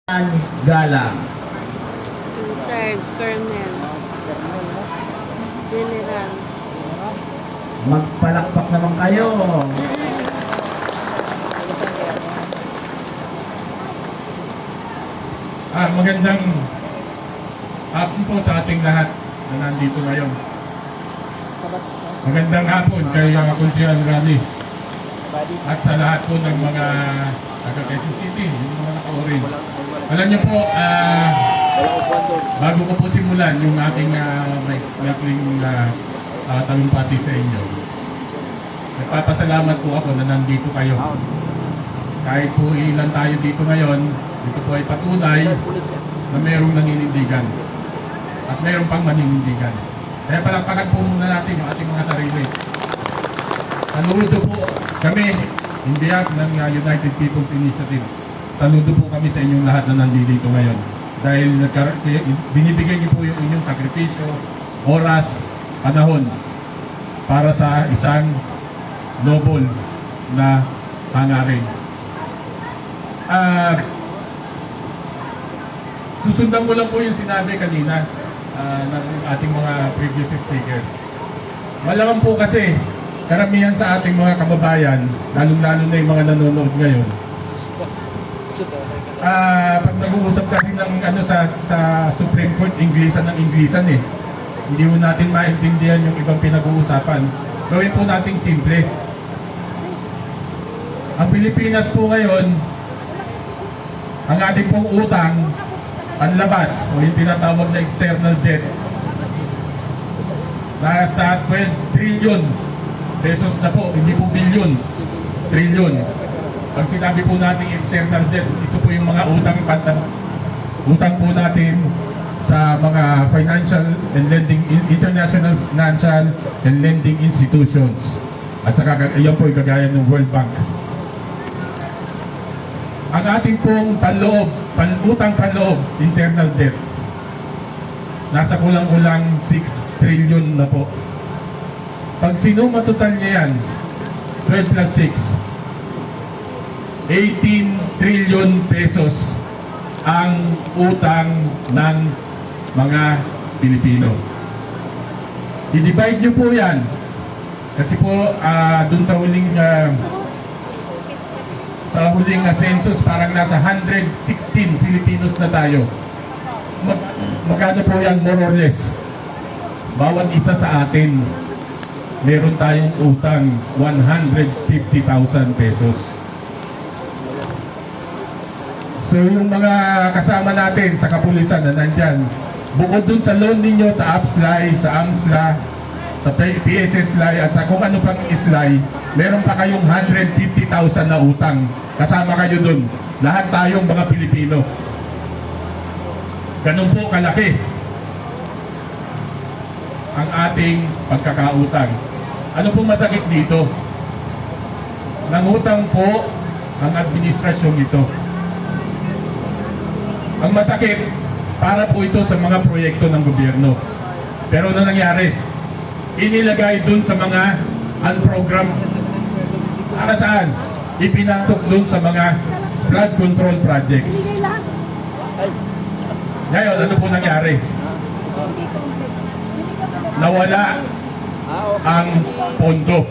Galang. Third Colonel. General. Magpalakpak naman kayo. Magandang hapon po sa ating lahat na nandito ngayon. Magandang hapon kay Kunsihal Rani at sa lahat po ng mga taga Quezon City, yung mga naka-orange. Alam niyo po, bago ko po simulan yung ating maikling talumpati sa inyo, nagpapasalamat po ako na nandito kayo. Kahit po ilan tayo dito ngayon, ito po ay patunay na mayroong naninindigan at mayroong pang maninindigan. Kaya palakpakan po muna natin yung ating mga sarili. Saludo po kami, in behalf ng United People's Initiative. Saludo po kami sa inyong lahat na nandito ngayon. Dahil binibigay niyo po yung inyong sakripisyo, oras, panahon para sa isang noble na hangarin. Susundan ko lang po yung sinabi kanina ng ating mga previous speakers. Malamang po kasi karamihan sa ating mga kababayan, lalong-lalo na yung mga nanonood ngayon, pag nag-uusap kasi ng sa Supreme Court, Inglisan ng Inglisan eh. Hindi mo natin maintindihan yung ibang pinag-uusapan. Gawin po natin simple. Ang Pilipinas po ngayon, ang ating pong utang, panlabas o yung tinatawag na external debt, nasa 12 trillion pesos na po, hindi po billion, trillion. Pag sinabi po natin external debt, ito po yung mga utang po natin sa mga financial and lending, international financial and lending institutions. At saka iyan po yung kagaya ng World Bank. Ang ating pong utang panloob, internal debt, nasa kulang-kulang 6 trillion na po. Pag sinuma total niya yan, 12 plus 6, 18 trillion pesos ang utang ng mga Pilipino. I-divide nyo po yan. Kasi po, dun sa huling census, parang nasa 116 Filipinos na tayo. Magkano po yan more or less? Bawat isa sa atin, meron tayong utang 150,000 pesos. So yung mga kasama natin sa kapulisan na nandyan, bukod dun sa loan ninyo sa APSLAI, sa AMSLA, sa PSSLAI at sa kung ano pang ISLAI, meron pa kayong 150,000 na utang. Kasama kayo dun. Lahat tayong mga Pilipino. Ganun po kalaki ang ating pagkakautang. Ano po masakit dito? Nangutang po ang administrasyong ito. Ang masakit, para po ito sa mga proyekto ng gobyerno. Pero ano nangyari? Inilagay dun sa mga unprogrammed. Para saan? Ipinatok dun sa mga flood control projects. Ngayon, ano po nangyari? Nawala ang pondo.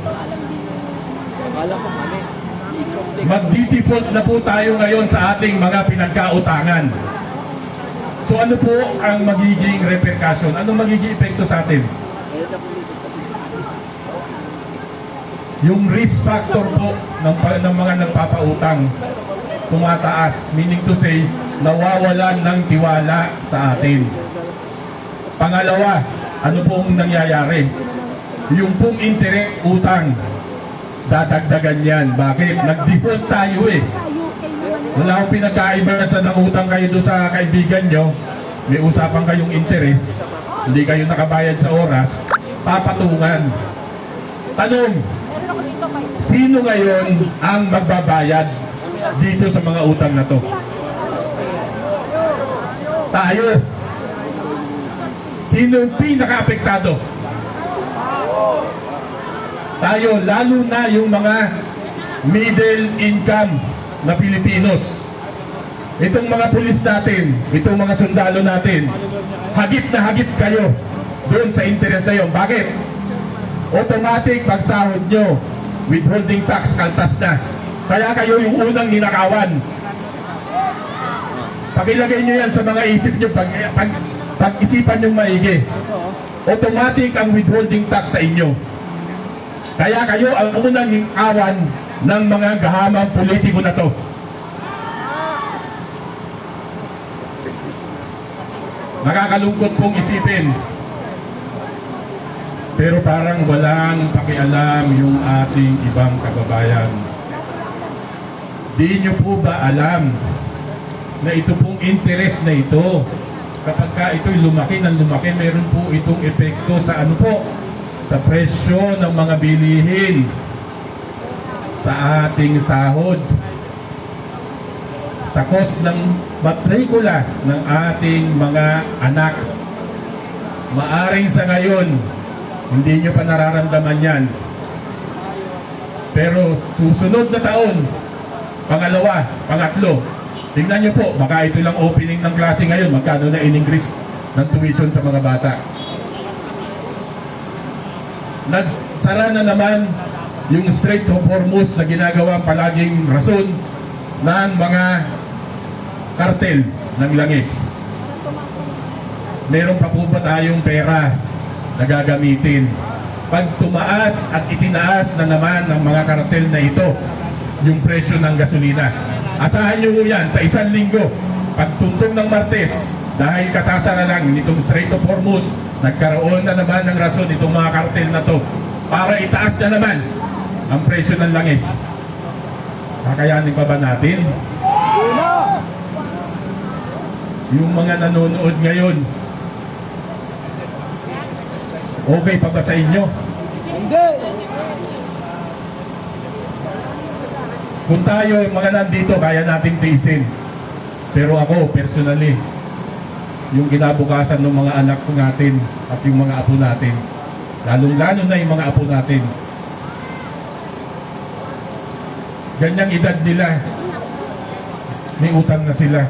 Magdi-default na po tayo ngayon sa ating mga pinagkautangan. So ano po ang magiging repercussion? Ano magiging epekto sa atin? Yung risk factor po ng mga nagpapautang tumataas, meaning to say, nawawalan ng tiwala sa atin. Pangalawa, ano pong nangyayari? Yung pong interest utang, dadagdagan yan. Bakit? Nag-default tayo eh. Wala akong pinagkaiba sa nangutang kayo doon sa kaibigan nyo, may usapan kayong interest, hindi kayo nakabayad sa oras, papatungan. Tanong, sino ngayon ang magbabayad dito sa mga utang na to? Tayo. Sino yung pinaka-apektado? Tayo, lalo na yung mga middle income na Pilipinos. itong mga pulis natin, itong mga sundalo natin, hagit na hagit kayo doon sa interest na yun. Bakit? Automatic pagsahod nyo, withholding tax, kaltas na. Kaya kayo yung unang ninakawan. Pakilagay nyo yan sa mga isip nyo, pag-isipan nyo maigi. Automatic ang withholding tax sa inyo. Kaya kayo ang unang ninakawan ng mga gahamang politiko na to. Nakakalungkot pong isipin. Pero parang walang pakialam yung ating ibang kababayan. Di nyo po ba alam na ito pong interest na ito, kapag ka ito'y lumaki ng lumaki, meron po itong epekto sa ano po, sa presyo ng mga bilihin, sa ating sahod, sa cost ng matrikula ng ating mga anak. Maaring sa ngayon, hindi nyo pa nararamdaman yan. Pero susunod na taon, pangalawa, pangatlo, tingnan nyo po, baka ito lang opening ng klase ngayon, magkano na in-increase ng tuition sa mga bata. Nagsara na naman yung Strait of Hormuz na ginagawa palaging rason ng mga kartel ng langis. Meron pa po ba tayong pera na gagamitin? Pag tumaas at itinaas na naman ng mga kartel na ito yung presyo ng gasolina, asahan nyo yan sa isang linggo, pagtuntong ng Martes, dahil kasasara lang nitong Strait of Hormuz, nagkaroon na naman ng rason itong mga kartel na to para itaas na naman ang presyo ng langis. Kakayanin pa ba natin? Yung mga nanonood ngayon, okay pa ba sa inyo? Hindi. Kung tayo, mga nandito, kaya natin tiisin. Pero ako, personally, yung kinabukasan ng mga anak natin at yung mga apo natin, lalong-lalo na yung mga apo natin, ganyang edad nila, may utang na sila.